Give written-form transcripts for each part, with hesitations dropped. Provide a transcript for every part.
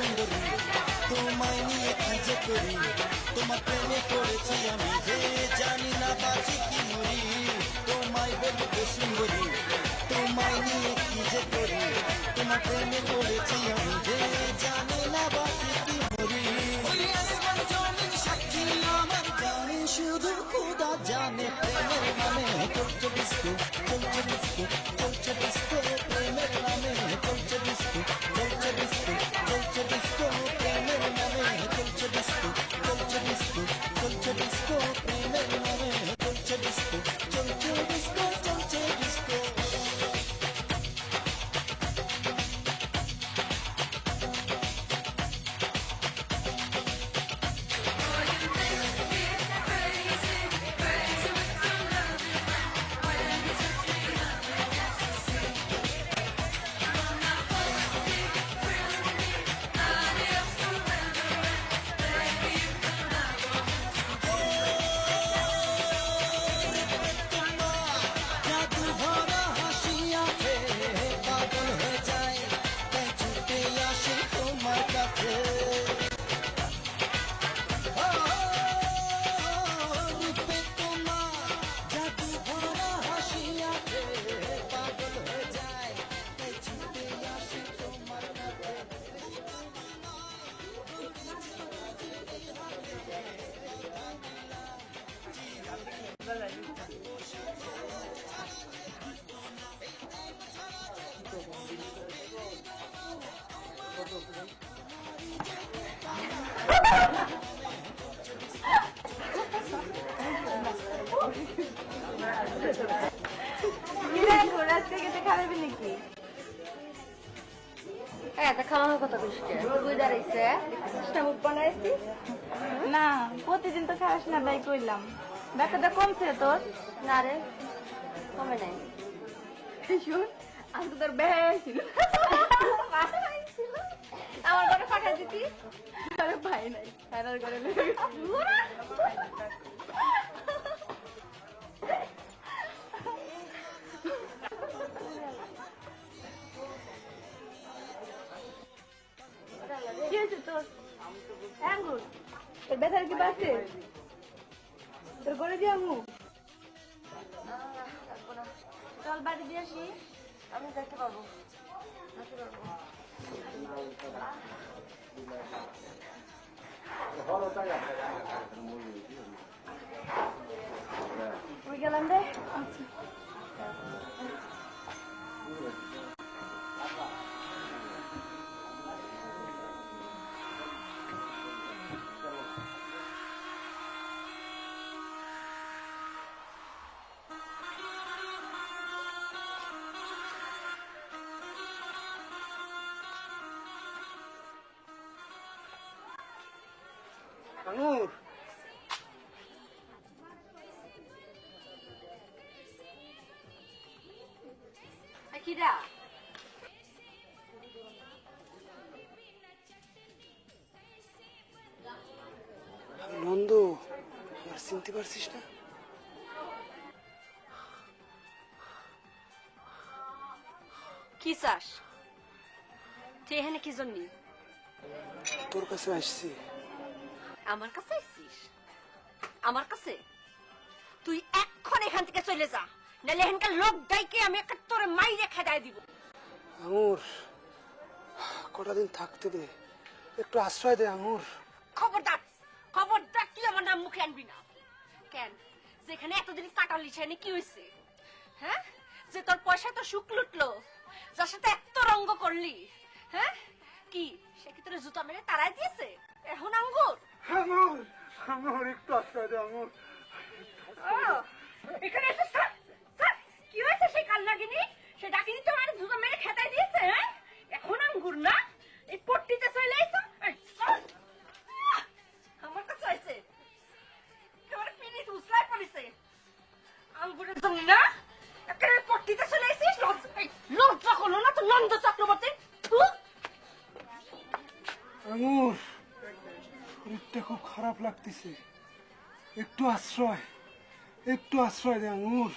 সুন্দরী তোমায় নিয়ে কি যে করি তোমার প্রেমে পড়েছি আমি যে জানি না বাঁচি কি মরি তোমায় বলতে সুন্দরী তোমায় নিয়ে কি যে করি তোমার প্রেমে পড়েছি আমি যে জানি না বাঁচি কি মরি সাক্ষী আমার জানি শুধু খুদা জানে প্রেমের নামে চলছে ডিস্কো চলছে ডিস্কো চলছে ডিস্কো প্রেমের নামে চলছে ডিস্কো চলছে ডিস্কো চলছে ডিস্কো প্রেমের নামে চলছে ডিস্কো চলছে ডিস্কো চলছে ডিস্কো প্রেমের নামে চলছে ডিস্কো চলছে ডিস্কো চলছে ডিস্কো না প্রতিদিন তো খাস না তাই কইলাম ব্যথাটা কমছে তোর না রে কমে নাই শুন আমি তো তোর ব্যাগ ছিল আমার ঘরে পাঠা দিতি আরে ভাই নাই ফেরার ঘরে কি হয়েছে তোর আঙ্গুর তোর ব্যথার কি বাঁচে তোর ঘরে দিয়ে আঙ্গু চল বাড়ি দিয়ে আসি আমি দেখতে পারবো ওই গেলাম রে আচ্ছা আঙুর কিরা নন্দ আর চিনতে পারছিস না কি চাস তুই এখানে কি জন্য তোর কাছে আসছি আমার কাছে আসছিস আমার কাছে তুই এখন এখান থেকে চলে যা নাহলে এখানকার লোক ডাইকে আমি একটা তোর মাইরে খেদায় দিব আঙুর কটা দিন থাকতে দে একটু আশ্রয় দে আঙুর খবরদার খবরদার তুই আমার নাম মুখে আনবি না কেন যেখানে এতদিন কাটালি সেখানে কি হয়েছে হ্যাঁ যে তোর পয়সা তো সুখ লুটলো যার সাথে এত রঙ্গ করলি হ্যাঁ কি সে কি তোর জুতা মেরে তাড়াই দিয়েছে এখন আঙ্গুর আঙুর আঙুর একটু আশ্রয় দে আঙুর এখানে এসে স্যার কি হয়েছে সেই কান্নাগিনি সে ডাকিনি তো মানে জুতা মেরে খেতাই দিয়েছে হ্যাঁ এখন আঙ্গুর না এই পট্টিতে চলে আইছো আমার কাছে আইছে তোর পিনি উসলাই পড়িছে আঙ্গুরের জন্য না একেবারে পট্টিতে চলে আইছিস লজ্জা করলো না তো নন্দ চক্রবর্তী আঙুর শরীরটা খুব খারাপ লাগতেছে একটু আশ্রয় দে আঙুর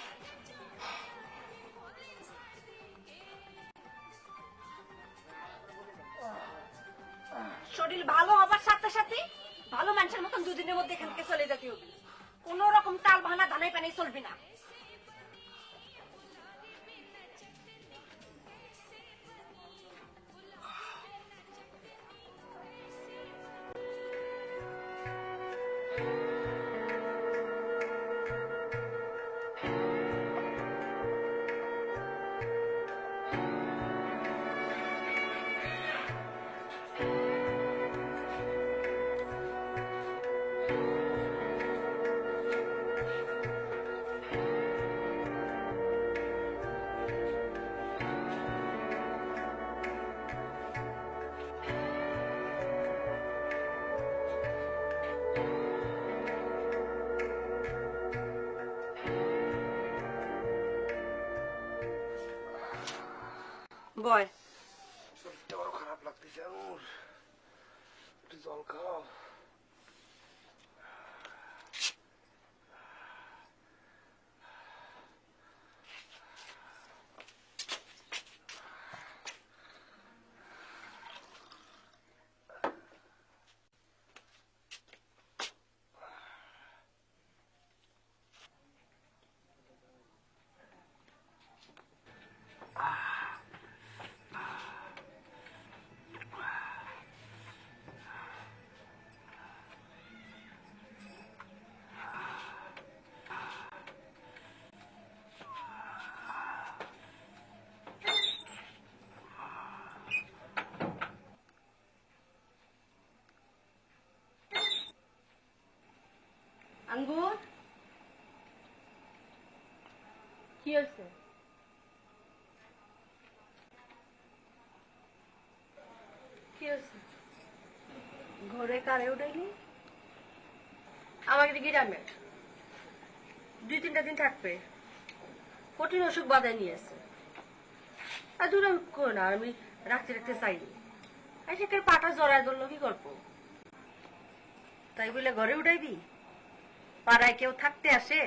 মানুষের মতন দুদিনের মধ্যে এখান থেকে চলে যেতে হবে। কোন রকম তাল ভাঙা ধানাই পানি চলবে না। বয় শরীরটা বড় খারাপ লাগতেছে আঙুর, একটু জল খাও। আঙ্গুর কি হয়েছে? কি হয়েছে? ঘরে কারে উঠাইলি? আমাকে গ্রামে 2-3টা দিন থাকবে, কঠিন অসুখ বাধায় নিয়েছে। আর দূরে করো না, আমি রাখতে রাখতে চাইনি। সেখানে পাটা জড়ায় ধরলো, কি করবো? তাই বলে ঘরে উঠাইবি? পাড়ায় কেউ থাকতে আসে?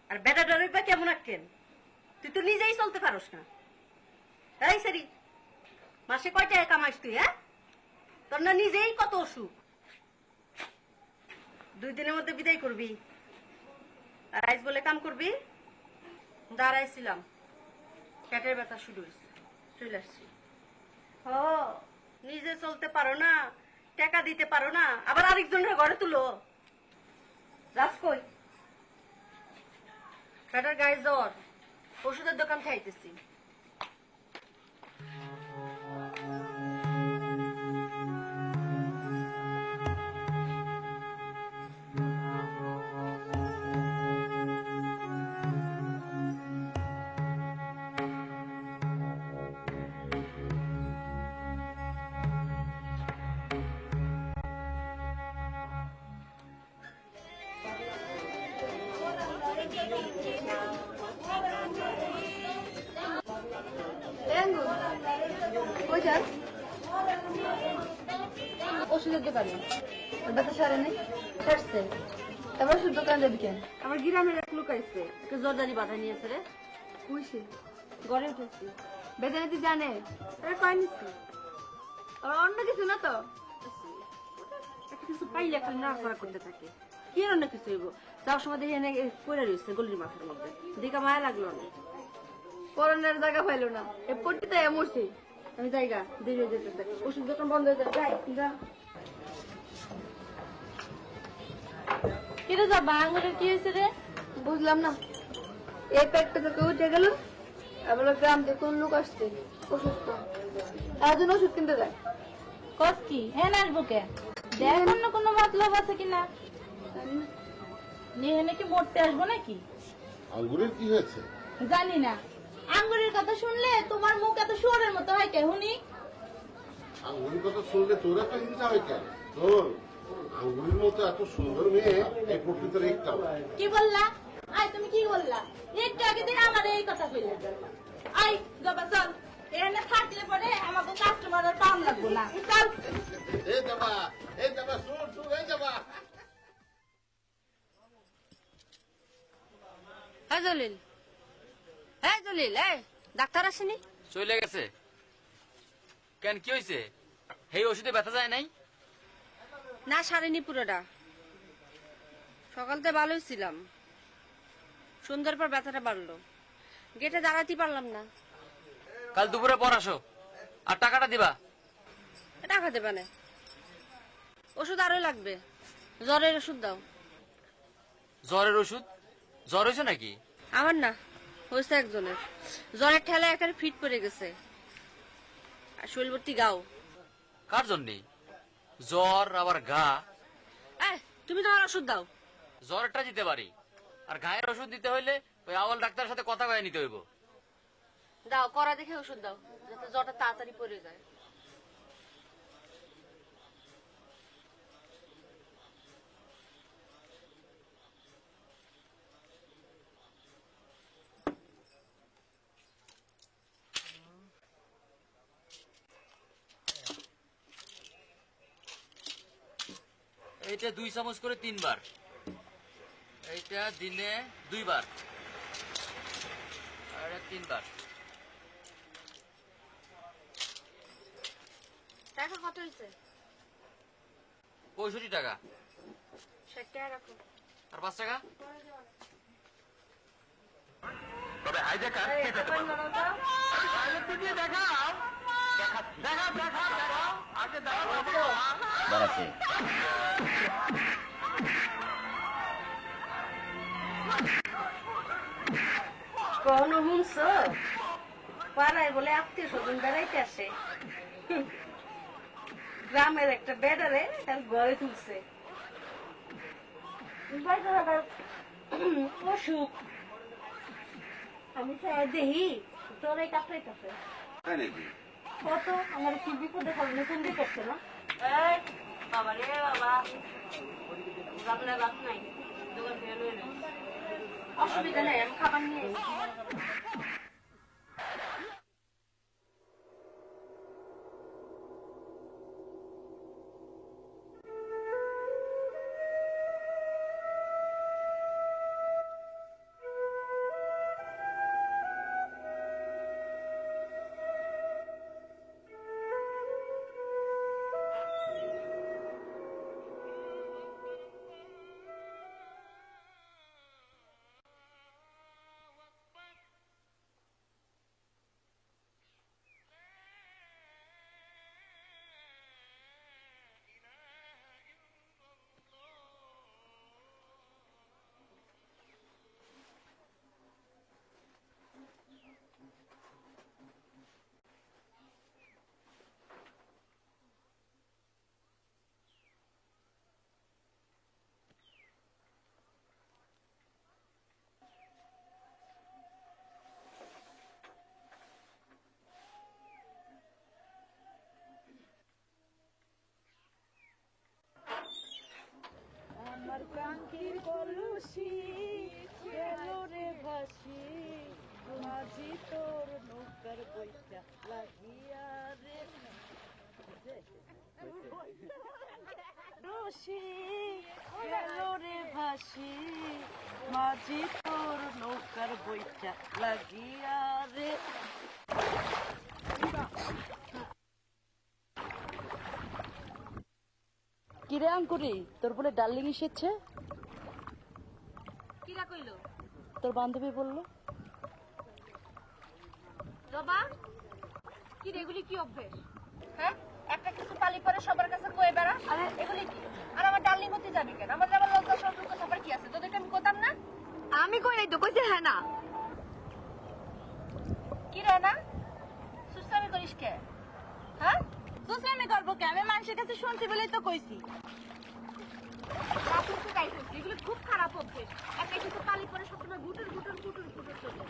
আর বেটা ডরে বা কেমন আঁকেন? তুই তো নিজেই চলতে পারস না। এই সারি, মাসে কয় টাকা কামাইস তুই? হ্যাঁ, তোর না নিজেই কত অসুখ। 2 দিনের মধ্যে বিদায় করবি, আর আইস বলে কাম করবি। দাঁড়াইছিলাম, পেটের ব্যথা শুরু হয়েছে, চলে আসছি। ও, নিজে চলতে পারো না, টাকা দিতে পারো না, আবার আরেকজনের ঘরে তুলো। রাজ কই? পেটের গায়ে জ্বর, ওষুধের দোকান খাইতেছি। ওষুধের দোকানে ব্যথা সারে নেই, সারছে। তারপর ওষুধ দোকান যাবি কেন? আমার গ্রামের এক লোক আইছে, একটা জর্দারি বাধা নিয়েছে রে। বুঝছি, ঘরে উঠেছি, বেতনে তুই জানে আরে কয় নিচ্ছি। আর অন্য কিছু না তো? একটা কিছু পাইলে খালি নাড়াচাড়া করতে থাকে। কি অন্য কিছু হইব? যাওয়ার সময় দেখে এনে পড়ে রয়েছে গলির মাথার মধ্যে, দেখা মায়া লাগলো না। করোনার জায়গা পাইলো না, এ পট্টিতে মরছি। আমি জায়গা দেরি হয়ে যেতেছে, ওষুধ দোকান বন্ধ হয়ে যাবে। যাই কিরে যাবা? আঙুলের কি হয়েছে রে? বুঝলাম না, এই পেটটা থেকে উঠে গেল। এবার গ্রাম থেকে কোন লোক আসছে অসুস্থ, তার জন্য ওষুধ কিনতে যায়। কস কি হ্যাঁ আসবো কে? দেখ অন্য কোনো মতলব আছে কিনা। নিয়ে নাকি মরতে আসবো নাকি? আঙ্গুরের কি হয়েছে? জানি না। আঙ্গুরের কথা শুনলে তোমার মুখ এত শুয়োরের মতো হয় কে হুনি? আঙ্গুরের কথা শুনলে তোর এত হিংসা হয় কেন? তোর আঙ্গুরের মতো এত সুন্দর মেয়ে এই প্রকৃতির একটা। কি বললা? আই তুমি কি বললা? একটু আগে দিন আমার এই কথা কইলা। আই জবা চল, এখানে থাকলে পরে আমাকে কাস্টমার আর পাম লাগবো না। চল। এই যাবা শুন শুন, এই যাবা। হ্যাঁ জলিল, হ্যাঁ জলিল, এই ডাক্তার আসেনি? চলে গেছে কেন? কি হয়েছে? এই ওষুধে ব্যথা যায় নাই? না সারিনি পুরোটা। সকালতে ভালোই ছিলাম, সন্ধ্যার পর ব্যথাটা বাড়লো, গেটে দাঁড়াতে পারলাম না। কাল দুপুরে পর আসো, আর টাকাটা দিবা। টাকা দেবা না, ওষুধ আরো লাগবে। জ্বরের ওষুধ দাও। জ্বরের ওষুধ? জ্বর হয়েছে নাকি? আমার না, হয়েছে একজনের। জ্বরের ঠেলায় একটা ফিট পড়ে গেছে আর শরীর ভর্তি গাও। কার জন্যে? জ্বর আবার গা? তুমি তোমার ওষুধ দাও। জ্বরটা দিতে পারি, আর গায়ের ওষুধ দিতে হইলে ওই আওয়াল ডাক্তারের সাথে কথা কয়ে নিতে হইব। দাও, করা দেখে ওষুধ দাও, যাতে জ্বরটা তাড়াতাড়ি পড়ে যায়। এইটা 2 চামচ করে 3 বার, এইটা দিনে 2 বার, আর 3 বার। টাকা কত হয়েছে? 65 টাকা। 60 টাকা রাখো। আর 5 টাকা? তবে হাইজ্যাকার কেটে দেবো। দাঁড়াচ্ছে। কোন হুমস পাড়ায় বলে আত্মীয় স্বজন বেড়াইতে আসে, গ্রামের একটা বেড়ারে তার ঘরে তুলছে। অসুখ আমি দেখি তোর এই কাপড়াইতেছে কত আমার কি বিপদে ফেললে তুমি করছে না। বাবা রে বাবা, আপনার বাপ নাই, দোকান থেকে লয়ে নেই। অসুবিধা নেই, আমি খাবার নিয়ে কাঙ্কির কলসি গেল রে ভাসি, মাঝি তোর নৌকার বইটা লাগিয়া রে রশি গেল রে ভাসি, মাঝি তোর নৌকার বইটা লাগিয়া রে। কিরে আঙ্কুরি, তোর বলে ডার্লিং এসেছে? কিরা কইলো? তোর বান্ধবী বললো। জবা কি রে, এগুলি কি অভ্যেস? হ্যাঁ, একটা কিছু পালি পরে সবার কাছে কয়ে বেড়া। আরে এগুলি কি? আর আমার ডার্লিং হতে যাবি কেন? আমার যাবার লজ্জা সরম দুঃখ সবার কি আছে? তোদেরকে আমি কোতাম না? আমি কই নাই তো, কইছে হ্যাঁ না। কি রে না সুস্তামি করিস কে? হ্যাঁ, দুসরামি করবো কে? আমি মানুষের কাছে শুনছি বলেই তো কইছি। এগুলো খুব খারাপ অভ্যেস। একটা কিছু পালি পরে সবসময় গুটুর গুটুর গুটুর গুটুর চলবে।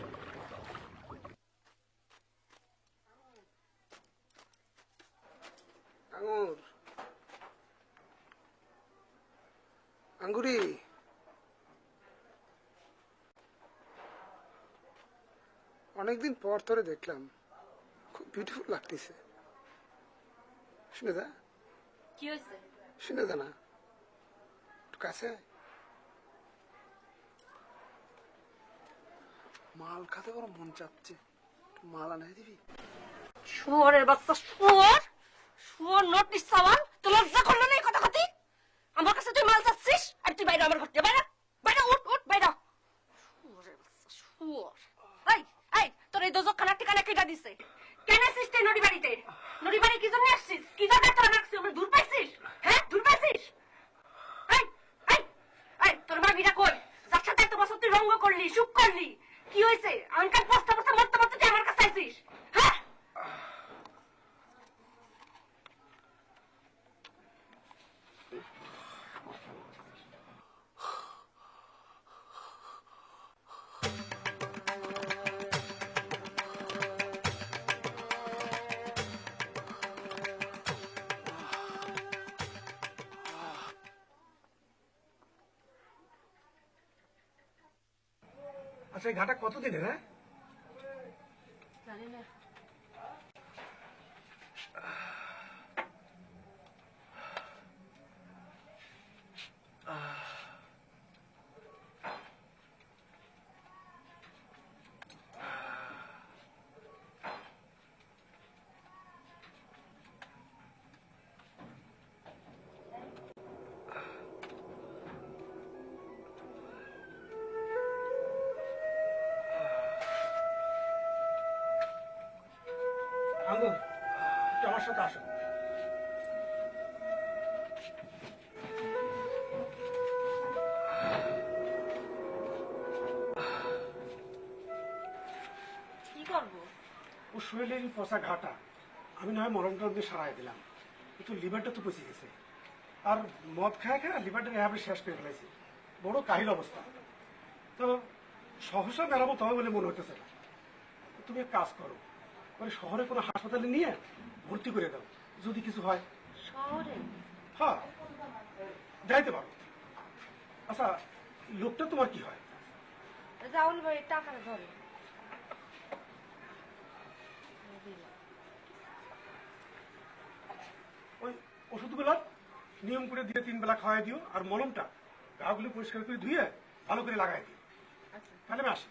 আঙুর, আঙ্গুরি, অনেকদিন পর ধরে দেখলাম, খুব বিউটিফুল লাগতেছে। শুনে দা, কি হয়েছে? শুনে দা না, একটু কাছে আয়। মাল খাতে বড় মন চাচ্ছে, একটু মাল আনাই দিবি? শুয়োরের বাচ্চা, শুয়োর শুয়োর নোটিস সাওয়াল, তো লজ্জা করলো না এই কথা কথি? বাইরে আমার ঘর থেকে বাইরে বাইরে উঠ উঠ বাইরে এই এই তোর এই দোজখানা ঠিকানা কেটা দিছে কেন আসিস তুই নদী বাড়িতে নদী বাড়ি কি জন্য আসছিস কি জন্য তোর রাখছিস আমরা দূর পাইছিস হ্যাঁ দূর পাইছিস এই এই এই তোর ভাবিরা কই যার সাথে এত বছর তুই রঙ্গ করলি সুখ করলি কি হয়েছে আনকাল পস্তা পস্তা মরতে মরতে তুই আমার কাছে আইছিস হ্যাঁ আচ্ছা এই ঘাটা কতদিনের? হ্যাঁ জানি না আঙ্গুর একটু আমার সাথে আসো। কি করবো ও শরীরের এই পচা ঘাটা আমি না হয় মলমটা দিয়ে সারাই দিলাম, কিন্তু লিভারটা তো পচে গেছে। আর মদ খায় খায় লিভারটা এভাবে শেষ করে ফেলেছে, বড় কাহিল অবস্থা। তো সহসা মেরামত হবে বলে মনে হতেছে না। তুমি এক কাজ করো, মানে শহরে কোনো হাসপাতালে নিয়ে ভর্তি করে দাও, যদি কিছু হয়। শহরে হ্যাঁ যাইতে পারো। আচ্ছা লোকটা তোমার কি হয়? রাহুল ভাই টাকাটা ধরে ওই ওষুধগুলো নিয়ম করে দিয়ে 3 বেলা খাওয়াই দিও, আর মলমটা গাগুলো পরিষ্কার করে ধুয়ে ভালো করে লাগাই দিও। তাহলে আমি আসি।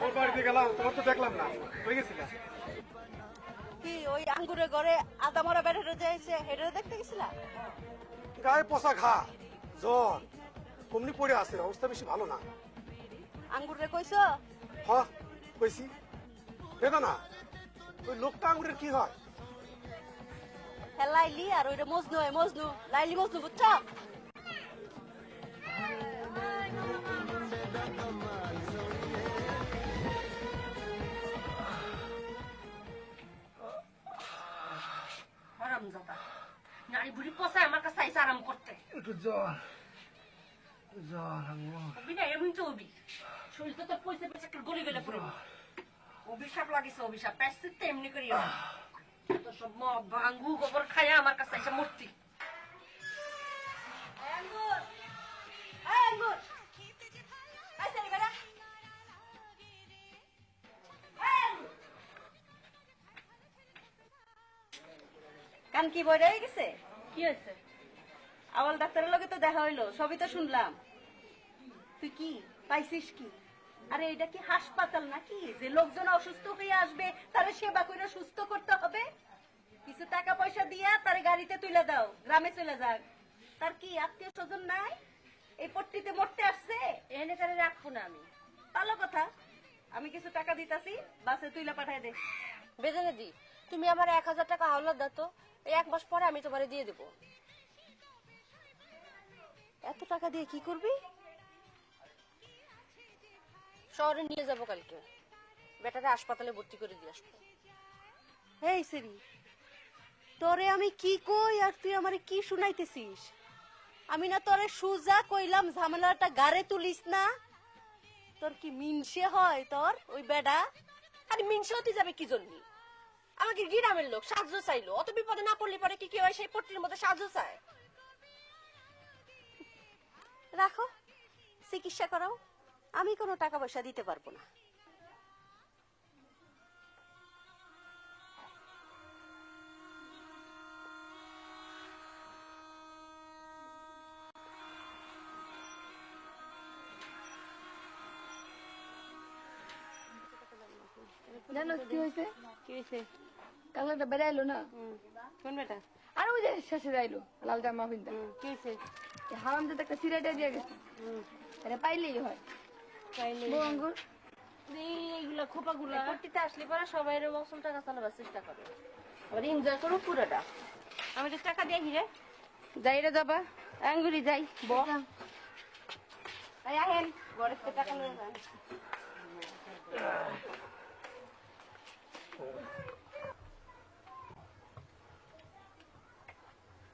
ওর বাড়িতে গেলাম, তোমার তো দেখলাম না, হয়ে গেছিল কি ওই আঙ্গুরের ঘরে আদা মরা বেড়ে যাইছে হেডে দেখতে গেছিলা? গায়ে পচা ঘা, জ্বর, কমনি পড়ে আছে, অবস্থা বেশি ভালো না। আঙ্গুরে কইছো? হ্যাঁ কইছি। দেখো না ওই লোকটা আঙ্গুরের কি হয়? হ্যাঁ লাইলি আর ওইটা মজনু হয়, মজনু লাইলি মজনু বুঝছো? হারামজাদা নারী বুড়ি পচায় আমার কাছে আইসা আরাম করতে একটু জ্বর জ্বর হবি না এমন তো হবি শরীরটা তো পয়সা পেঁচা গলি গেলে পুরো অভিশাপ লাগিস অভিশাপ প্যাসিতে এমনি করি তো সব মদ ভাঙ্গু গোবর খায়া আমার কাছে আইসা মূর্তি আঙ্গুর আঙ্গুর আইসা রে বেটা কান কি বই রয়ে গেছে? কি হয়েছে? আওয়াল ডাক্তারের লগে তো দেখা হইলো, সবই তো শুনলাম। তুই কি পাইছিস কি? আরে এটা কি হাসপাতাল নাকি যে লোকজন অসুস্থ হয়ে আসবে তারে সেবা করে সুস্থ করতে হবে? কিছু টাকা পয়সা দিয়া তারে গাড়িতে তুলে দাও, গ্রামে চলে যাক। তার কি আত্মীয় স্বজন নাই? এই পট্টিতে মরতে আসছে? এনে তারে রাখবো না আমি। ভালো কথা, আমি কিছু টাকা দিতাছি, বাসে তুইলা পাঠাই দে। বেজানে দি তুমি আমার 1000 টাকা হাওলাত দাও তো, এই 1 মাস পরে আমি তোমারে দিয়ে দেবো। এত টাকা দিয়ে কি করবি? শহরে নিয়ে যাবো কালকে, বেটারে হাসপাতালে ভর্তি করে দিয়ে আসবো। এই সেরি, তোরে আমি কি কই আর তুই আমারে কি শুনাইতেছিস? আমি না তোরে সুজা কইলাম ঝামেলাটা গারে তুলিস না? তোর কি মিনসে হয় তোর ওই বেডা? আরে মিনসে হতে যাবে কি জন্য? আমাকে গ্রামের লোক সাহায্য চাইলো, অত বিপদে না পড়লে পরে কি হয় সেই পট্টির মধ্যে সাহায্য চায়? রাখো, চিকিৎসা করাও, আমি কোনো টাকা পয়সা দিতে পারবো না। জানো কি হয়েছে? কি হয়েছে? কাল একটা বেড়ে এলো না, কোন বেটা? আর ওই যে শেষে যাইলো লাল জামা পিনতে, কি হয়েছে? হারাম যে একটা সিরাইটা দিয়ে গেছে, এটা পাইলেই হয়। বউ আঙ্গুর এইগুলা খোপাগুলা পট্টিতে আসলে পরে সবাই এরকম মৌসুমটা কাঁচানোর চেষ্টা করে, আবার এনজয় করো পুরোটা। আমি তো টাকা দিয়ে হিরে যাই রে যাবা আঙ্গুরি যাই আহেন ঘরের থেকে টাকা নিয়ে যান।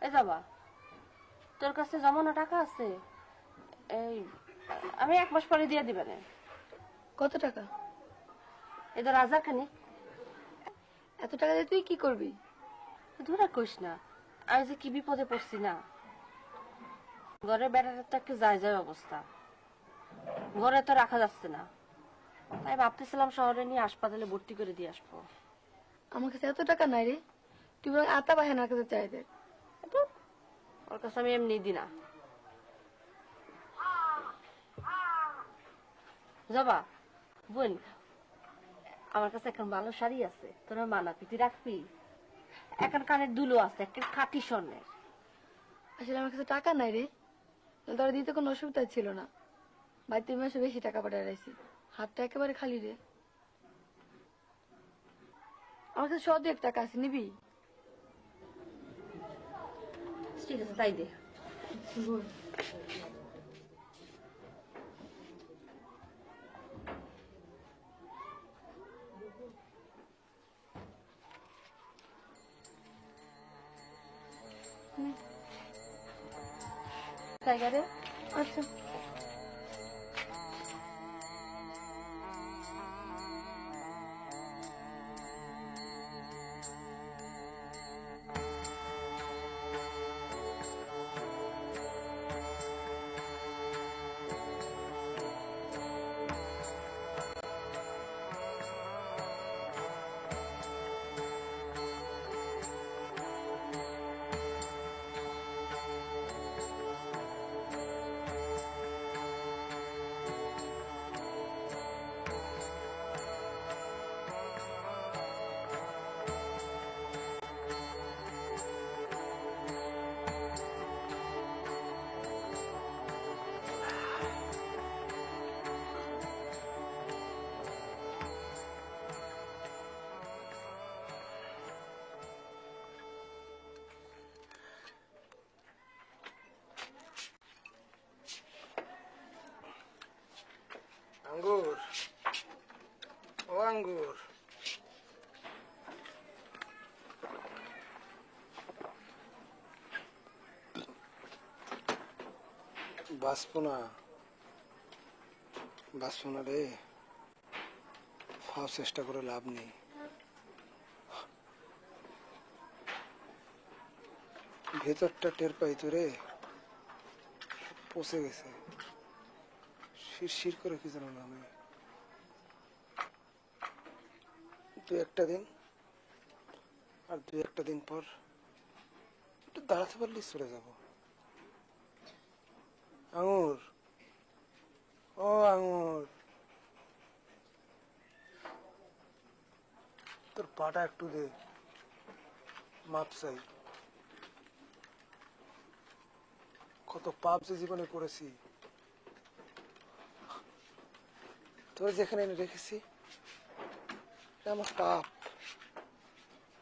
এ যাবা, তোর কাছে জমানো টাকা আছে? এই আমি 1 মাস পরে দিয়ে দিবেন। কত টাকা? এদের 1000 খানি। এত টাকা দিয়ে তুই কি করবি? ধরে কইস না, আমি যে কি বিপদে পড়ছি না। ঘরে বেড়াটা একটু যায় যায় অবস্থা, ঘরে তো রাখা যাচ্ছে না, তাই ভাবতেছিলাম শহরে নিয়ে হাসপাতালে ভর্তি করে দিয়ে আসবো। আমার কাছে এত টাকা নাই রে, তুই বরং আতা বাহেনার কাছে চাই দে। ওর কাছে আমি এমনি দিই না। যাবা বোন, আমার কাছে এখন ভালো শাড়ি আছে, তোরা মানাবি, তুই রাখবি। এখন কানের দুলো আছে একটা খাঁটি স্বর্ণের। আসলে আমার কাছে টাকা নাই রে, তোরা দিতে কোনো অসুবিধা ছিল না। ভাই তুই মাসে বেশি টাকা পাঠায় রাখছি, হাতটা একেবারে খালি রে। আমার কাছে 100 টাকা আছে, নিবি? ঠিক আছে তাই দে। জায়গা রে। আচ্ছা আঙ্গুর, ও আঙ্গুর, বাঁচবো না, বাঁচবো না রে, চেষ্টা করে লাভ নেই। ভেতরটা টের পাই তো রে, পচে গেছে, শিরশির করে কি জানো না। আমি 2-1 দিন, আর 2-1 দিন পর একটু দাঁড়াতে পারলেই চলে যাব। আঙুর, ও আঙুর, তোর পাটা একটু দে, মাপ চাই। কত পাপ যে জীবনে করেছি, তোর যেখানে এনে রেখেছি আমার পাপ,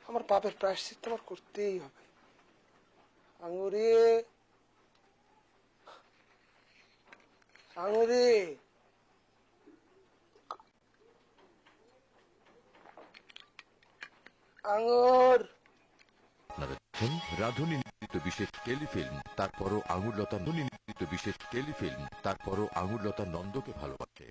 আমার পাপের প্রায়শ্চিত্ত আমার করতেই হবে। আঙুরে, আঙুরে, আঙুর। রাধুনী নির্মিত বিশেষ টেলিফিল্ম, তারপরও আঙুরলতা নির্মিত বিশেষ টেলিফিল্ম, তারপরও আঙুরলতা নন্দকে ভালোবাসে।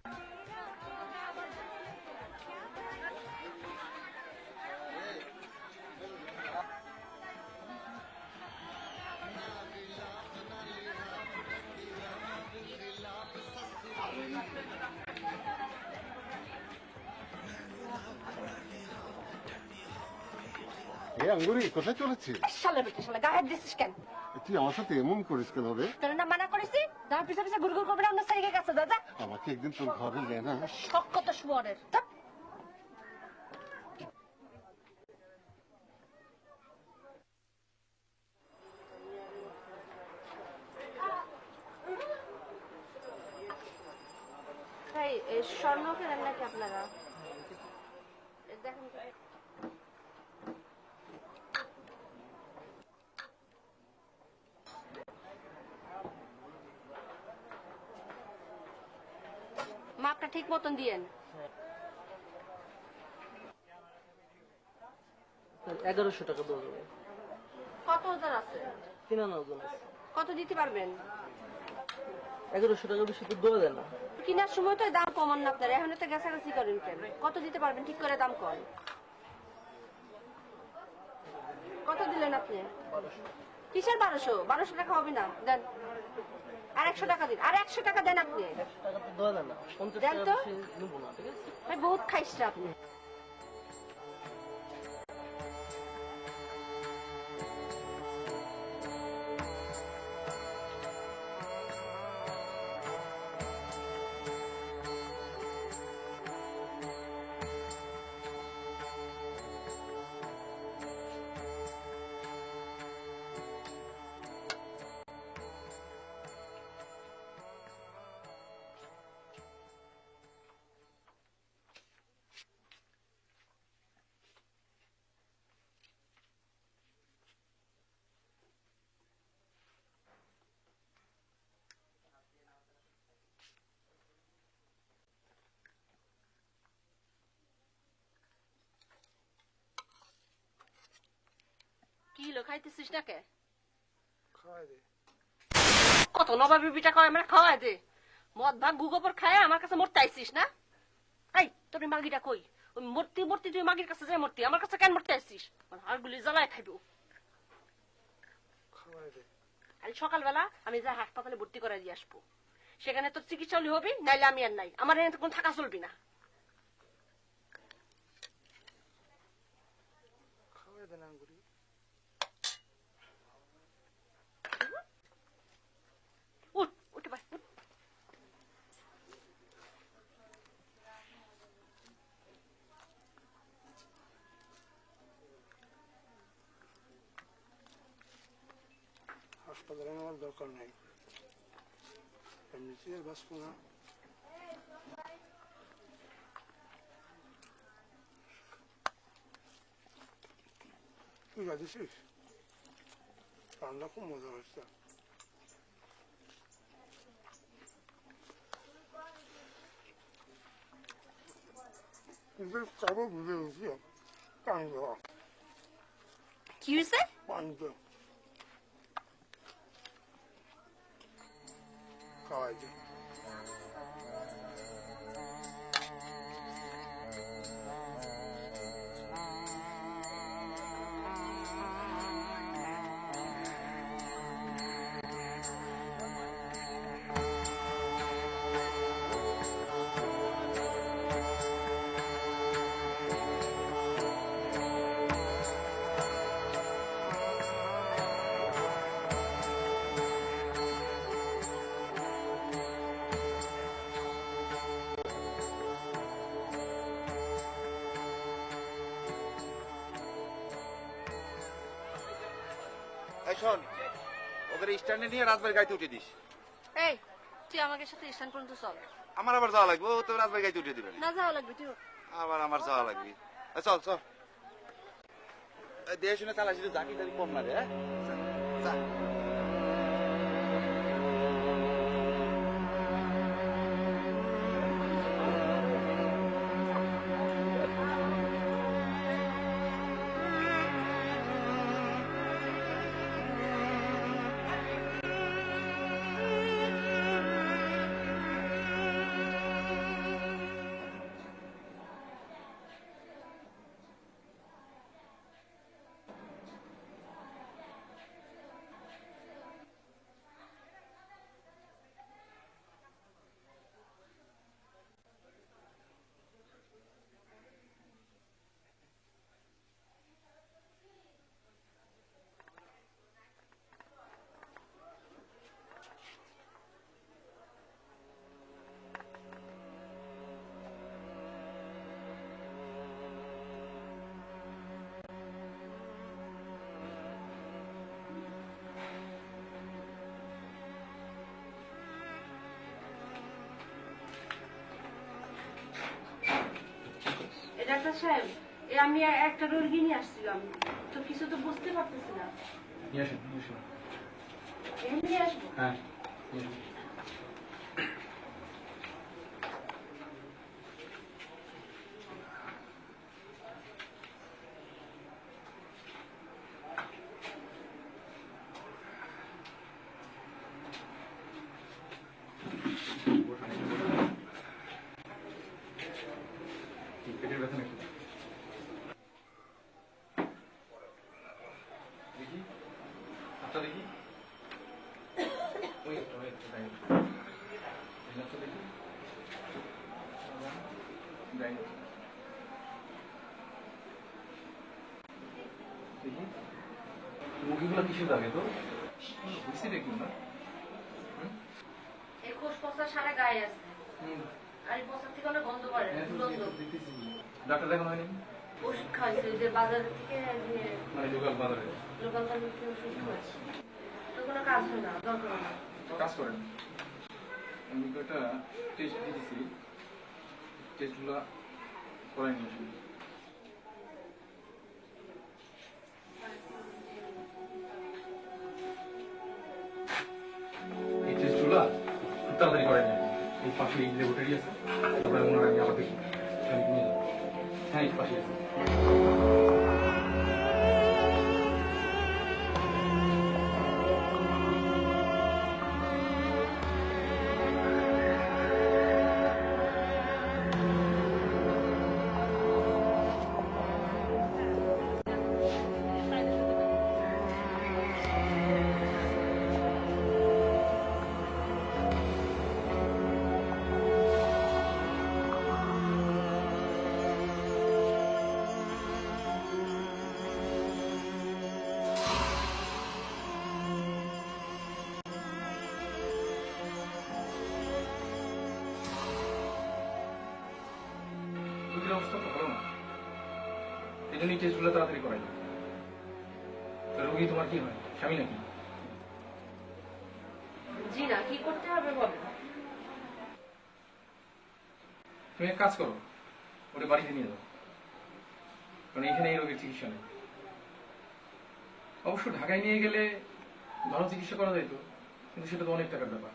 আঙ্গুরি কোথায় চলেছিস? শালা বেটা শালা গায়ে দিছিস কেন? তুই আমার সাথে এমন করিস কেন রে? তোর না মানা করেছি, তার পিছে পিছে ঘুরঘুর করবে না, অন্য সাইডে গেছে দাদা। আমাকে একদিন তোর ঘরে নে না। শখ কত শুয়ারের। স্বর্ণ কেনেন নাকি আপনারা? দেখেন তো। মাপটা ঠিক মতন দিয়েন। 1100 টাকা দেওয়া যাবে। কত ওজন আছে? 3 ওজন আছে। কত দিতে পারবেন? 1100 টাকা বেশি তো দেওয়া যায় না। কেনার সময় তো দাম কমান না আপনার, এখন তো গেছাগাছি করেন কেন? কত দিতে পারবেন ঠিক করে দাম কম। কত দিলেন আপনি? কিসের 1200? 1200 টাকা হবে না, দেন আর 100 টাকা দিন। আর 100 টাকা দেন আপনি। 100 টাকা তো দেওয়া যায় না, 50 দেন টাকা তো। বেশি নেব না, ঠিক আছে? ভাই বহুত খাইছে আপনি। কি হলো, খাইতেছিস না কে? খাওয়াই দে। কত নবাবী পিঠা খাওয়াই মানে খাওয়াই দে। মদ ভাগ গুগোপর খায় আমার কাছে মরতে আইছিস না? এই তোর মাগিটা কই? ওই মূর্তি মূর্তি তুই মাগির কাছে যাই মূর্তি, আমার কাছে কেন মরতে আইছিস? হাড়গুলি জ্বালায় খাইব। খাওয়াই দে। আজ সকালবেলা আমি যা হাসপাতালে ভর্তি করে দিয়ে আসবো, সেখানে তোর চিকিৎসা হবি, নাইলে আমি আর নাই। আমার এখানে কোন থাকা চলবি না। খাওয়াই দেন আঙ্গুরি। উঠ উঠে ভাই উঠ। হাসপাতালে নেওয়ার দরকার নেই, এমনিতে বাঁচবো না। তুই গাইছিস? রান্না খুব মজা হচ্ছে। কারো বুঝে গেছি পানি দেওয়া। কি হয়েছে? পানি দেওয়া খাওয়াই দে। শোন, ওদের স্ট্যান্ডে নিয়ে রাজবাড়ির গাড়িতে উঠে দিস। এই তুই আমাকে সাথে স্ট্যান্ড পর্যন্ত চল। আমার আবার যাওয়া লাগবে, ও তো রাজবাড়ির গাড়িতে উঠে দিবেন। না যাওয়া লাগবে, তুই আবার আমার যাওয়া লাগবে। চল চল, দেহে শুনে চালাইছিল, জাকি জাকি কম না রে। যা। ডাক্তার সাহেব আমি একটা রোগী নিয়ে আসছিলাম, তো কিছু তো বুঝতে পারতেছি না। নিয়ে আসুন, নিয়ে আসুন। নিয়ে আসবো? হ্যাঁ, নিয়ে আসুন। পেটের ব্যথা নাকি? দেখি হাতটা দেখি। ওই একটা দেখি। দেখি মুরগিগুলো কিসের দাগে তো বুঝছি দেখুন না। এই খোস পচা সারা গায়ে আছে, আর এই পচার থেকে অনেক গন্ধ করে। ডাক্তার দেখানো হয়নি? ওষুধ খাইছে যে বাজার থেকে, মানে লোকাল বাজারে? লোকাল বাজার থেকে ওষুধ খাওয়াচ্ছে, তো কোনো কাজ হয় না, দরকার না। কাজ করেন, আমি একটা টেস্ট দিয়েছি, টেস্টগুলো করাই নিয়ে আসুন। এই টেস্টগুলো খুব তাড়াতাড়ি করাই নিয়ে এই পাশে এই ল্যাবরেটরি আছে, ওরা ওনার আগে আবার দেখি নিয়ে যাবো। হ্যাঁ, এই পাশে আছে। অবস্থা তো ভালো না, এই জন্য টেস্টগুলো তাড়াতাড়ি করাই। রোগী তোমার কি হয়, স্বামী নাকি? জি না, কি করতে হবে বলো? তুমি এক কাজ করো, ওটা বাড়িতে নিয়ে যাও, কারণ এখানে এই রোগের চিকিৎসা নেই। অবশ্য ঢাকায় নিয়ে গেলে ভালো চিকিৎসা করা যাইতো, কিন্তু সেটা তো অনেক টাকার ব্যাপার।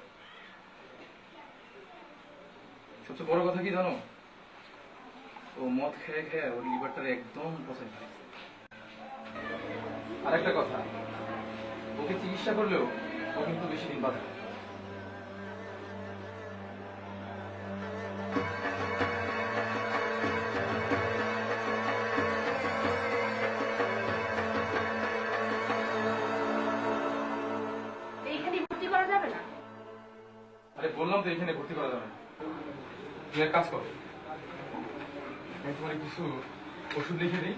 সবচেয়ে বড় কথা কি জানো, ও মদ খেয়ে খেয়ে ওর লিভারটা একদম পচাই ফেলেছে। আর একটা কথা, ওকে চিকিৎসা করলেও ও কিন্তু বেশি দিন বাঁচবে। এইখানে ভর্তি করা যাবে না? আরে বললাম তো এখানে ভর্তি করা যাবে না। তুমি এক কাজ করো, আমি তোমার কিছু ওষুধ লিখে দিই,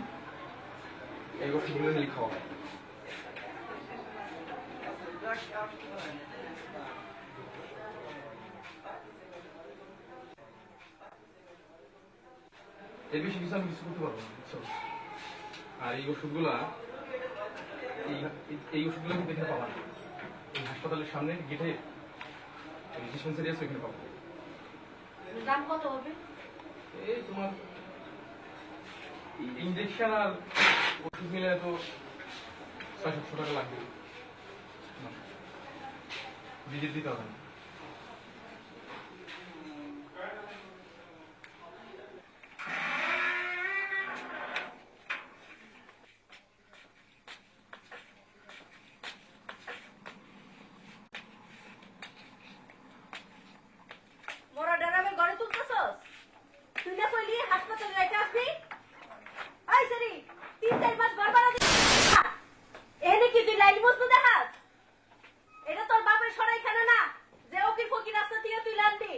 এই ওষুধগুলো নিয়ে খাওয়া। এর বেশি কিছু আমি কিছু করতে পারবো না, বুঝছো? আর এই ওষুধগুলা কিন্তু এখানে পাবা না। এই হাসপাতালের সামনে গেটে ডিসপেন্সারি আছে, ওইখানে পাবো। দাম কত হবে? এই তোমার ইঞ্জেকশন আর ওষুধ মিলে তো 600-700 টাকা লাগবে। ভিজিট দিতে হবে না। মোরা ড্রামের ঘরে তুলতেছস? তুই না কইলি হাসপাতালে যাইতে আসবি? আই সরি, 3-4 মাস ঘর ভাড়া দিবি। এনে কি তুই লাইন বসতে দেখাস? এটা তোর বাপের সরাইখানা না যে ওকির ফকির রাস্তা থেকে তুই আনবি।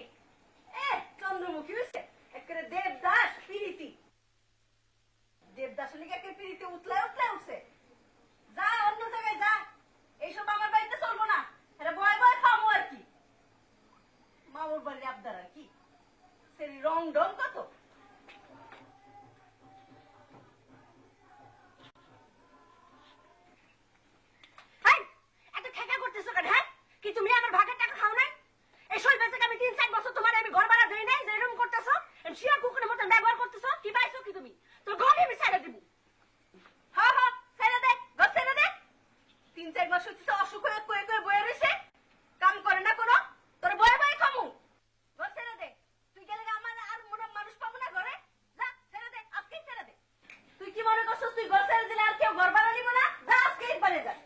চন্দ্রমুখী হইছে একেবারে দেবদাস পিরিতি। দেবদাসের লিগে একেবারে পিরিতি উতলায় উতলায় উঠছে। যা অন্য জায়গায় যা, এইসব আমার বাড়িতে চলবো না। এটা ভয় ভয় খামো আর কি। মামুর বাড়ির আবদার আর কি, সেই রং ঢং কত। এত খেকা করতেছো কেন? হ্যাঁ, কি তুমি আমার ভাগের টাকা খাও নাই? এই শৈল বেঁচে আমি 3-4 বছর তোমার আমি ঘর ভাড়া দেই নাই, যে এরকম করতেছো, শিয়া কুকুরের মতন ব্যবহার করতেছো। কি পাইছো কি তুমি? ঘরে যান।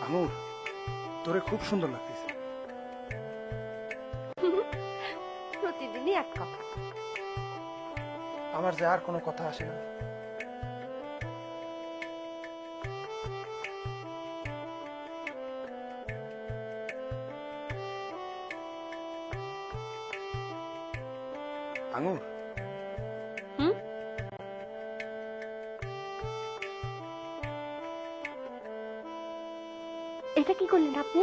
আঙুর, তোরে খুব সুন্দর লাগতেছে। প্রতিদিনই এক কথা। আমার যে আর কোনো কথা আসে না। আঙুর, এটা কি করলেন আপনি?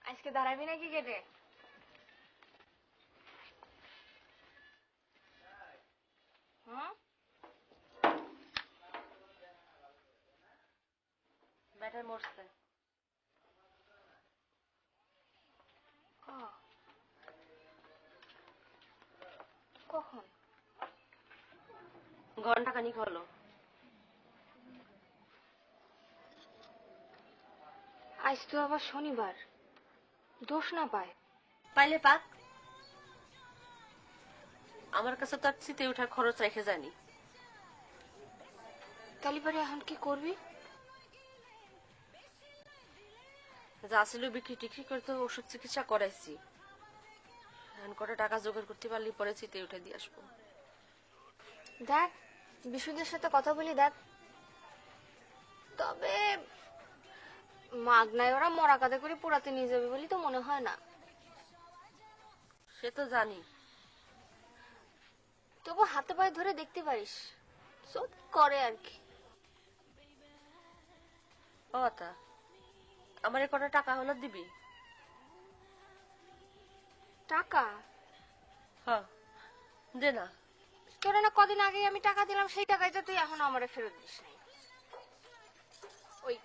আজকে দাঁড়াবি নাকি গেটে? ব্যাটার মরছে। কখন? ঘন্টা খানিক হলো। আজ তো আবার শনিবার, দোষ না পায়। পাইলে পাক, আমার কাছে তো আর চিতে ওঠার খরচ রেখে যায়নি। তাহলে পরে এখন কি করবি? যা ছিল বিক্রি টিক্রি করে তো ওষুধ চিকিৎসা করাইছি। এখন কটা টাকা জোগাড় করতে পারলে পরে চিতে উঠে দিয়ে আসবো। দেখ, বিশুদের সাথে কথা বলি দেখ। তবে মাগনায় ওরা মরা কাদা করে পোড়াতে নিয়ে যাবে বলে তো মনে হয় না। সে তো জানি, তবু হাতে পায়ে ধরে দেখতে পারিস, যদি করে আর কি। ও তা আমার কটা টাকা হলো দিবি? টাকা? হ্যাঁ দে না। তোরা না কদিন আগে আমি টাকা দিলাম, সেই টাকাই তো তুই এখন আমারে ফেরত দিস নাই। ওই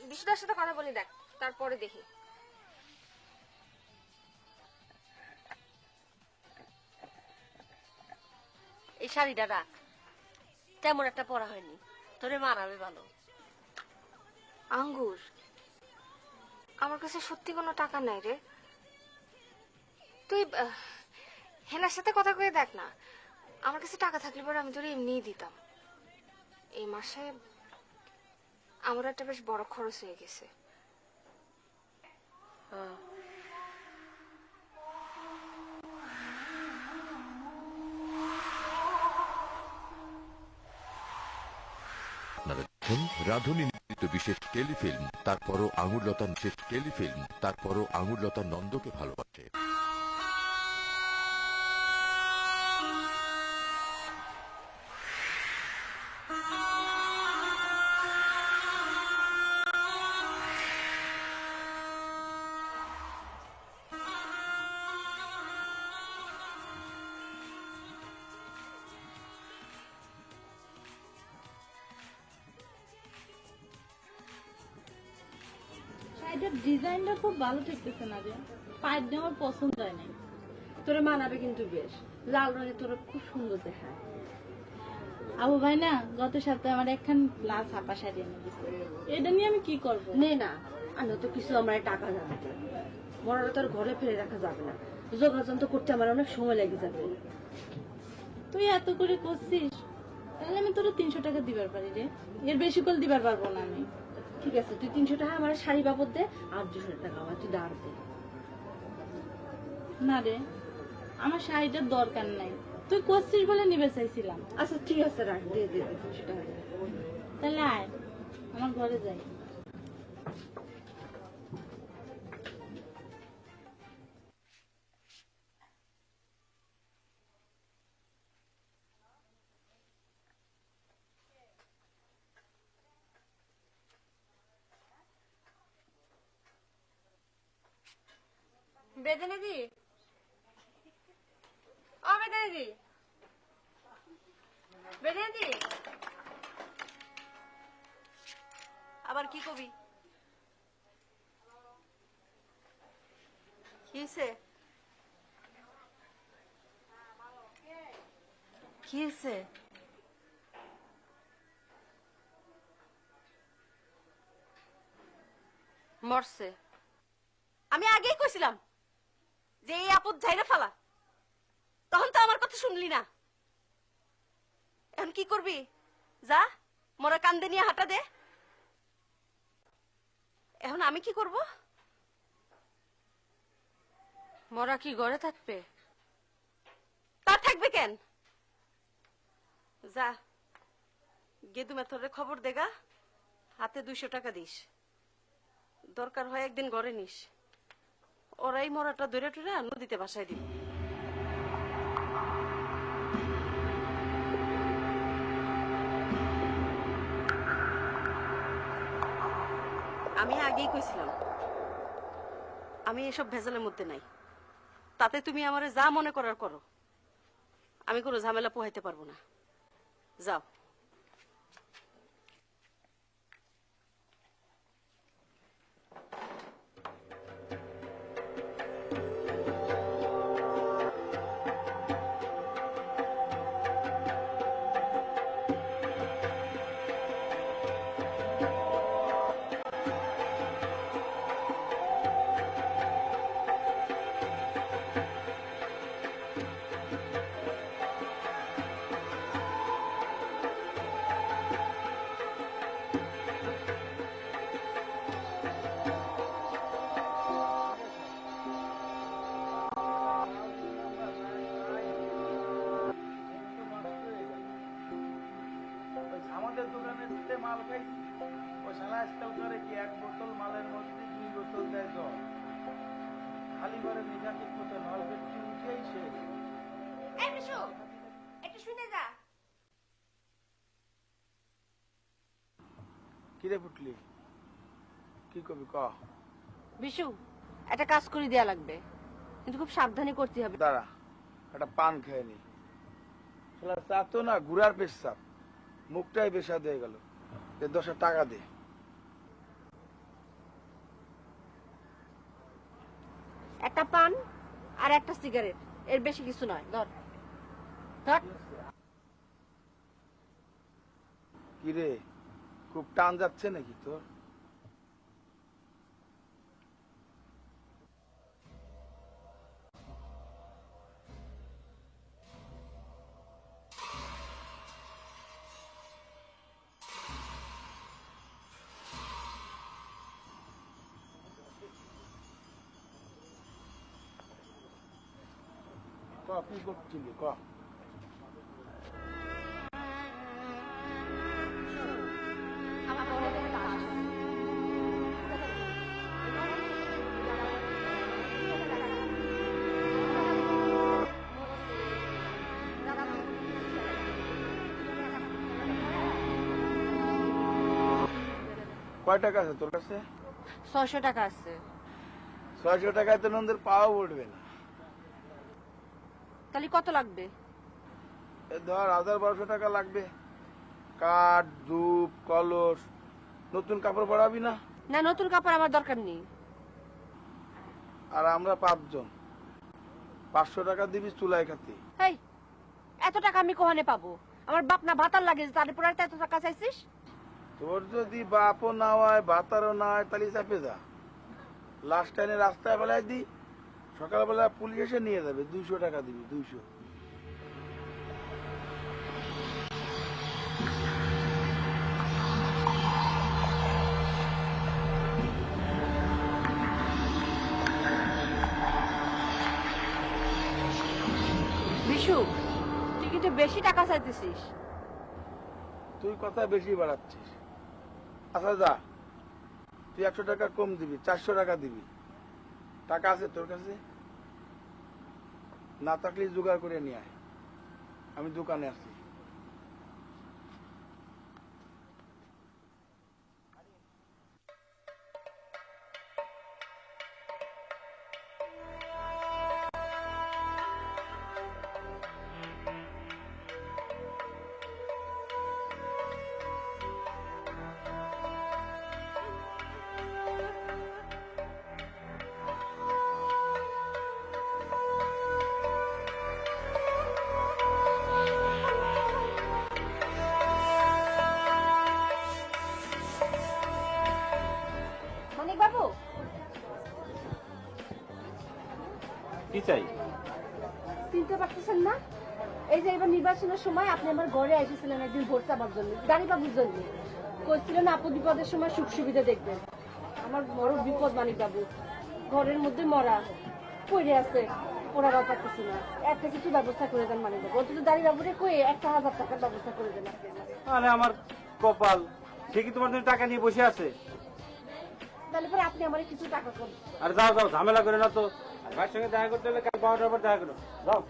বিশুদার সাথে কথা বলি দেখ, তারপরে দেখি। এই শাড়িটা রাখ, তেমন একটা পরা হয়নি, তোরে মানাবে ভালো। আঙ্গুর, আমার কাছে সত্যি কোনো টাকা নাই রে। তুই হেনার সাথে কথা কয়ে দেখ না, আমার কাছে টাকা থাকলে পরে আমি তোর এমনিই দিতাম। এই মাসে আমার একটা বেশ বড় খরচ হয়ে গেছে। রাধুনী নির্মিত বিশেষ টেলিফিল্ম তারপরও আঙুরলতা বিশেষ টেলিফিল্ম তারপরও আঙুরলতা নন্দকে ভালোবাসে। শাড়িটার ডিজাইনটা খুব ভালো ঠেকতেছে না রে, পায়ের দিয়ে আমার পছন্দ হয় নাই। তোরে মানাবে কিন্তু বেশ, লাল রঙে তোরে খুব সুন্দর দেখায়। আবু ভাই না গত সপ্তাহে আমার একখান লাল ছাপা শাড়ি এনে দিচ্ছে, এটা নিয়ে আমি কি করবো? নে না, আমি তো কিছু আমার টাকা যাবে না, মরাটা তোর ঘরে ফেলে রাখা যাবে না, যোগাযোগ তো করতে আমার অনেক সময় লেগে যাবে। তুই এত করে করছিস, তাহলে আমি তোর 300 টাকা দিবার পারি রে, এর বেশি করে দিবার পারবো না আমি। ঠিক আছে, তুই 300 টাকা আমার শাড়ি বাবদ দে, আর 200 টাকা আমার তুই দাঁড় দে। না রে, আমার শাড়িটার দরকার নাই, তুই করছিস বলে নিবে চাইছিলাম। আচ্ছা ঠিক আছে, রাখ, দিয়ে দে 200 টাকা। তাহলে আয়, আমার ঘরে যাই। বেদনা দি, ও বেদনা দি, বেদনা দি, আবার কি কবি? কি হয়েছে? কি হয়েছে? মরছে। আমি আগেই কইছিলাম যে এই আপদ ঝাইরা ফেলা, তখন তো আমার কথা শুনলি না। এখন কি করবি? যা, মোরা কান্দে নিয়ে হাঁটা দে। এখন আমি কি করব? মরা কি ঘরে থাকবে? তা থাকবে কেন? যা, গেদু মেথরে খবর দেগা, হাতে 200 টাকা দিস, দরকার হয় একদিন ঘরে নিস, ওরাই মরাটা ধরে টুরে নদীতে ভাসায় দিব। আমি আগেই কইছিলাম আমি এসব ভেজালের মধ্যে নাই, তাতে তুমি আমারে যা মনে করার করো, আমি কোনো ঝামেলা পোহাইতে পারবো না। যাও। আমাদের দোকানের মাল খাইছি, ওই শালা আজকাল করে কি 1 বোতল মালের মধ্যে 2 বোতল দেয় জল, খালি করে নিজা ঠিক মতো নল বেশি উঠেই শেষ। এই বিশু, একটু শুনে যা। কিরে ফুটলি, কি কবি ক? বিশু, একটা কাজ করে দেয়া লাগবে, কিন্তু খুব সাবধানে করতে হবে। দাঁড়া, একটা পান খেয়ে নি। শালা চা তো না ঘুরার পেশাব, মুখটাই বেশা দিয়ে গেল। 10 টাকা দে। একটা পান আর একটা সিগারেট, এর বেশি কিছু নয়। ধর ধর। কিরে, খুব টান যাচ্ছে নাকি তোর? কি করছিলি ক? কয় টাকা আছে তোর কাছে? 600 টাকা আছে। 600 টাকায় তো নন্দের পাওয়া উঠবে না। তাহলে কত লাগবে? ধর 1000-1200 টাকা লাগবে। কাঠ, ধূপ, কলস, নতুন কাপড় পরাবি না? না, নতুন কাপড় আমার দরকার নেই। আর আমরা 5 জন। 500 টাকা দিবি চুলাই খাতি। এই এত টাকা আমি কোহানে পাবো? আমার বাপ না ভাতার লাগে, তার উপর এত টাকা চাইছিস? তোর যদি বাপও না হয় ভাতারও না হয় তাহলে চাপে যা। লাস্ট টাইমে রাস্তায় ফেলাই দি, সকালবেলা পুলিশ এসে নিয়ে যাবে। 200 টাকা দিবি, 200। বিশু, তুই কিন্তু বেশি টাকা চাইতেছিস। তুই কথা বেশি বাড়াচ্ছিস। আচ্ছা যা, তুই 100 টাকা কম দিবি, 400 টাকা দিবি। টাকা আছে তোর কাছে? না থাকলে জোগাড় করে নিয়ে আয়, আমি দোকানে আছি। মানিক বাবু, কি চাই? চিনতে পারতেছেন না? এই যে এবার নির্বাচনের সময় আপনি আমার ঘরে এসেছিলেন একদিন ভোট চাবার জন্য, গাড়ি বাবুর জন্য। কইছিলেন আপদ বিপদের সময় সুখ সুবিধা দেখবেন। আমার বড় বিপদ মানিক বাবু, ঘরের মধ্যে মরা পড়ে আছে, ওরা পারতেছে না। একটা কিছু ব্যবস্থা করে দেন মানিক বাবু, অন্তত দাঁড়ি বাবুরে কয়ে 1000 টাকার ব্যবস্থা করে দেন। আরে আমার কপাল, সে কি তোমার জন্য টাকা নিয়ে বসে আছে? তাহলে পরে আপনি আমার কিছু টাকা করবেন। আরে যাও যাও, ঝামেলা করে না তো। ভাইয়ের সঙ্গে দেখা করতে হলে কাল 12টার পর দেখা করো, যাও।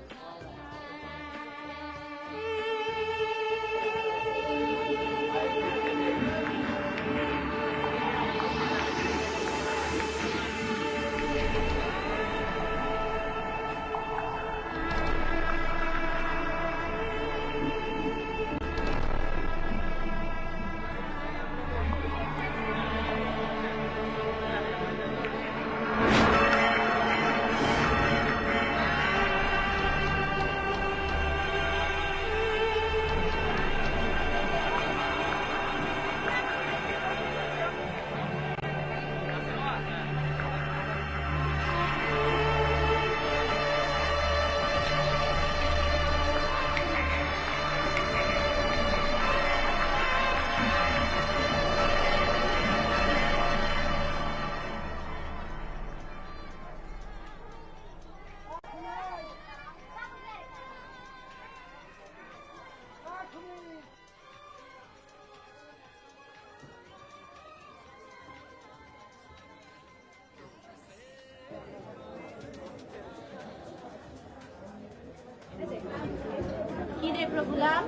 কি রে প্রভুলাল,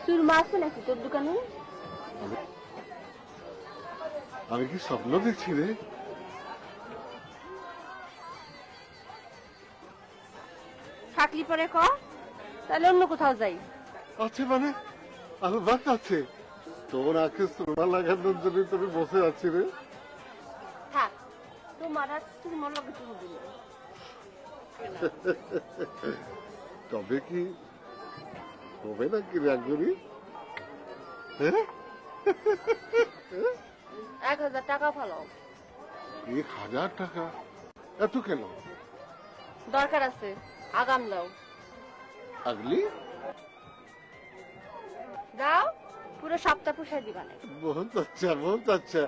সুরমা আছে নাকি তোর দোকানে? আমি কি স্বপ্ন দেখছি রে? থাকলি পরে ক, তাহলে অন্য কোথাও যাই। আছে মানে? আলবাত আছে। তোর আঁকে সোনা লাগানোর জন্য তুমি বসে আছি রে। থাক, তোমার আর সুরমার লগে তো হবে না। তবে কি হবে নাকি রাগুরি? হ্যাঁ, 1000 টাকা ফেলাও। 1000 টাকা? এত কেন? দরকার আছে, আগাম দাও। আগলি দাও, পুরো সপ্তাহ পুষাই দিবা না। বহুত আচ্ছা, বহুত আচ্ছা।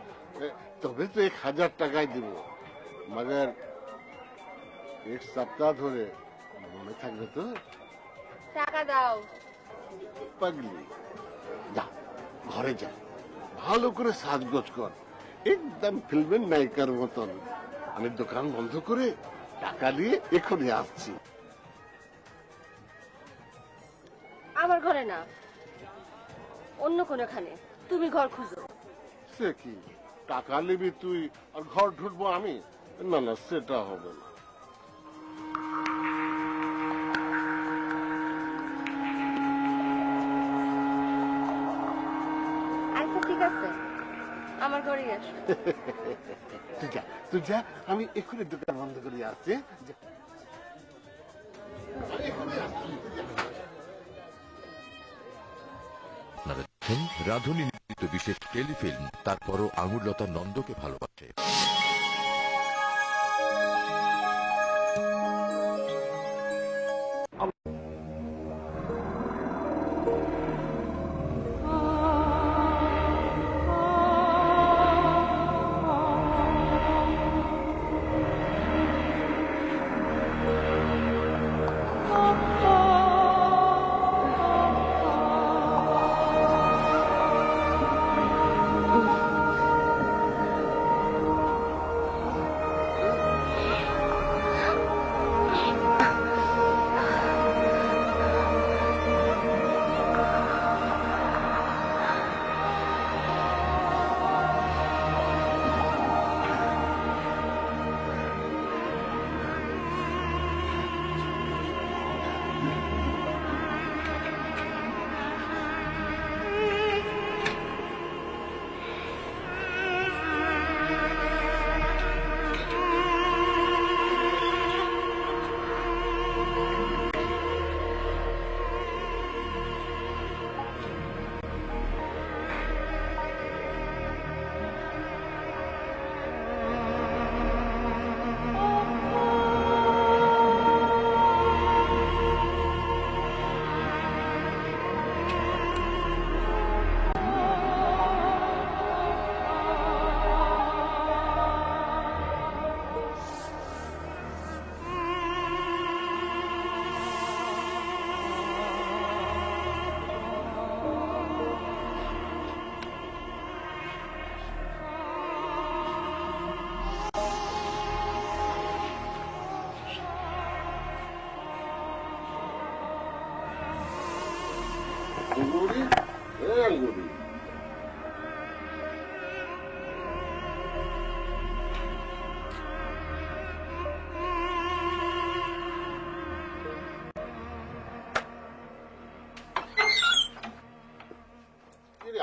তবে তো 1000 টাকাই দিব, মগর 1 সপ্তাহ ধরে মনে থাকবে তো? টাকা দাও। পাগলি, যা ঘরে যা, ভালো করে সাজগোজ কর, একদম ফিল্মের নায়িকার মতন। আমি দোকান বন্ধ করে টাকা নিয়ে এখনই আসছি। আমার ঘরে না, অন্য কোনখানে তুমি ঘর খুঁজো। সে কি টাকা নিবি তুই আর ঘর ঢুকবো আমি? না না, সেটা হবে না। আচ্ছা ঠিক আছে, আমার ঘরেই আসো। তুই যা, আমি এক্ষুনি দোকান বন্ধ করে আসছি। আপনারা দেখছেন রাধুনী নির্মিত বিশেষ টেলিফিল্ম তারপরও আঙুরলতা নন্দকে ভালোবাসে।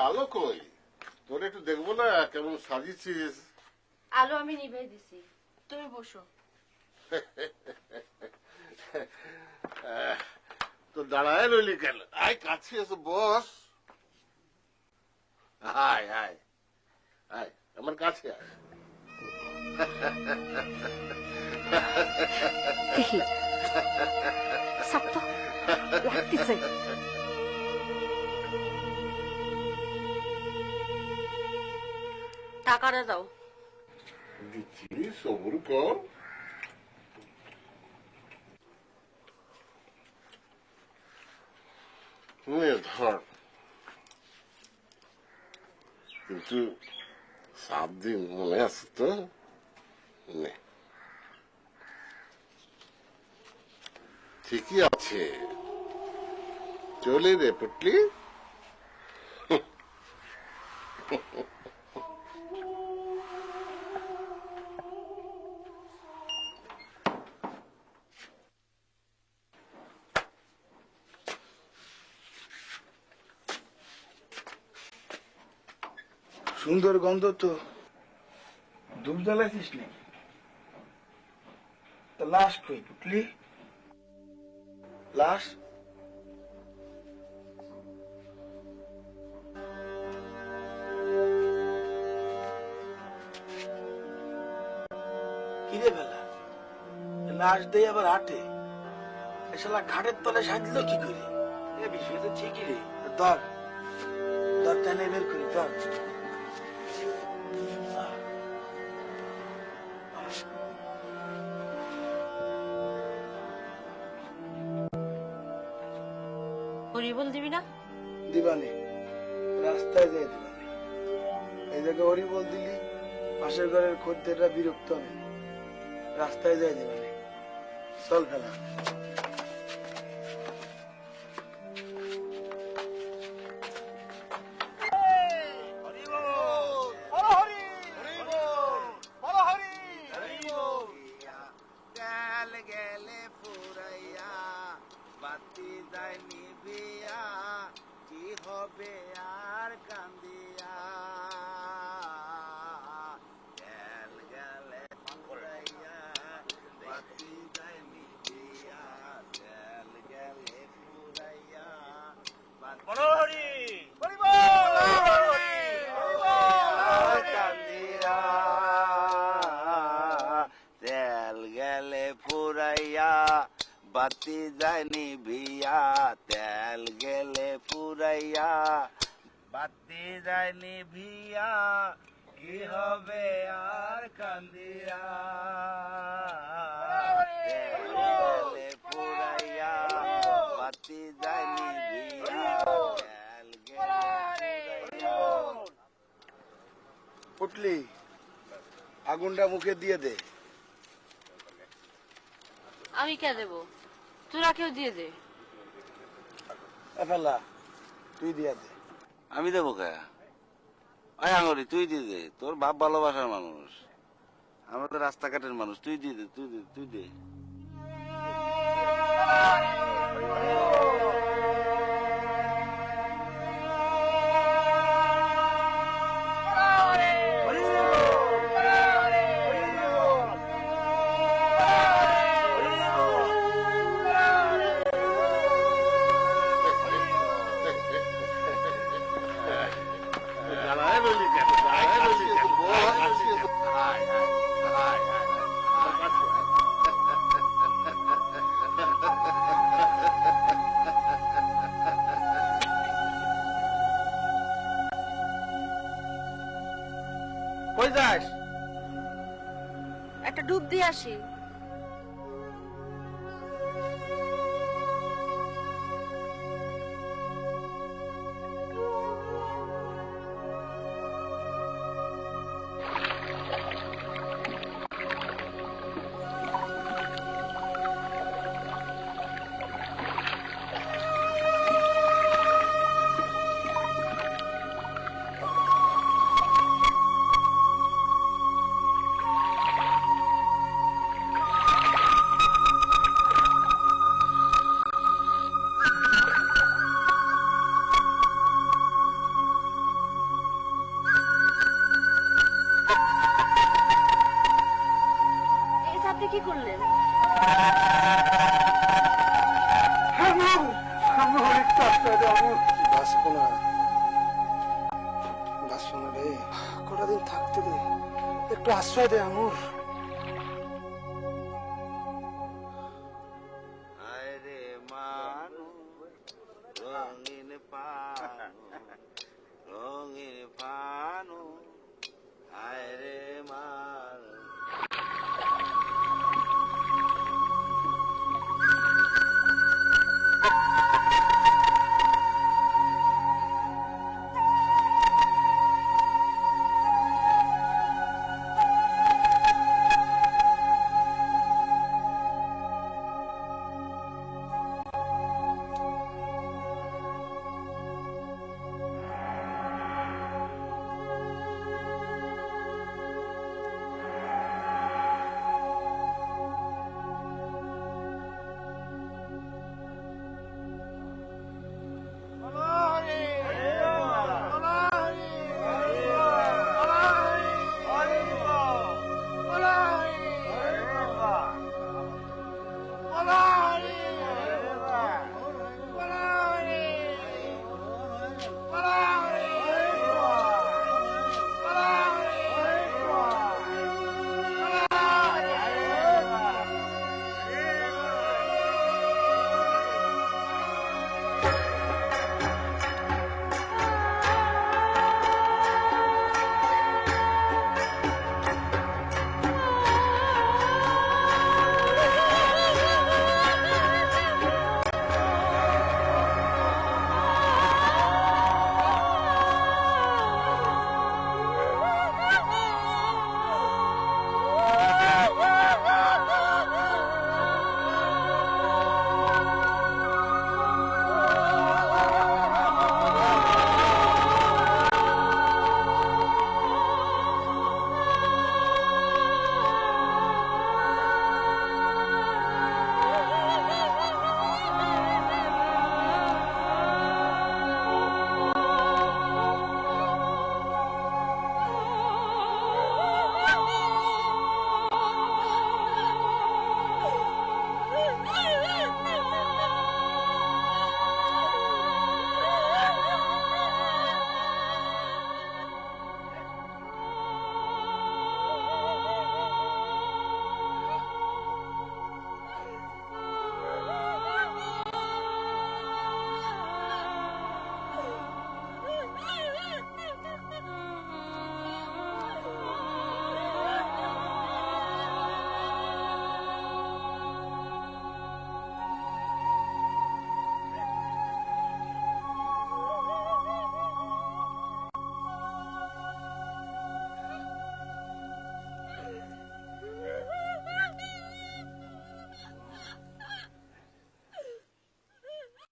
আলো কই? তোর একটু দেখবো না কেমন সাজিয়েছিস? আলো আমি নিভে দিছি, তুমি বসো। তো দাঁড়ায় রইলি কেন? আয় কাছে এসে বস। আয় আয় আয় আমার কাছে আয়। টাকাটা দাও। দিচ্ছি, সবুর কর। ধর, কিন্তু 7 দিন মনে আছে তো? ঠিকই আছে, চলে রে পুটলি। সুন্দর গন্ধ তো, ধূপ জ্বালাইছিস নাকি? তা লাশ কই পুটলি? লাশ কিরে বেলা, লাশ দিয়ে আবার হাঁটে? এসালা ঘাটের তলে সাজলো কি করে? এ বিষয় তো ঠিকই রে। ধর ধর, টানে বের করি, ধর। হরিবল দিবি না? দিবানি, রাস্তায় যাই দিবানি। এই জায়গায় হরিবল দিলি পাশের ঘরের খদ্দেররা বিরক্ত হবে। রাস্তায় যাই দিবানি। চল ফেলা। বাতি যায় নিভিয়া কি হবে আর কান্দিয়া গেল গেলে ফুরাইয়া বাতি যায় নিভিয়া গেল গেলে ফুরাইয়া মনোহরি কান্দিয়া তেল গেলে ফুরাইয়া বাতি যায় নিভিয়া তেল গেলে ফুরাইয়া বাতি যায় নিভিয়া কি হবে আর কান্দিয়া তেল গেলে ফুরাইয়া বাতি যায় নিভিয়া তেল গেলে ফুরাইয়া উঠলি আগুনটা মুখে দিয়ে দে আমি কে দেবো তোরা কেউ দিয়ে দে ফেলা তুই দিয়া দে আমি দেবো কে আয় আঙুরি তুই দিয়ে দে তোর বাপ ভালোবাসার মানুষ আমরা তো রাস্তাঘাটের মানুষ তুই দিয়ে দে তুই দে কই যাস? একটা ডুব দিয়ে আসি। কি করলেন? কটা দিন থাকতে দে, একটু আশ্রয় দে আমুর।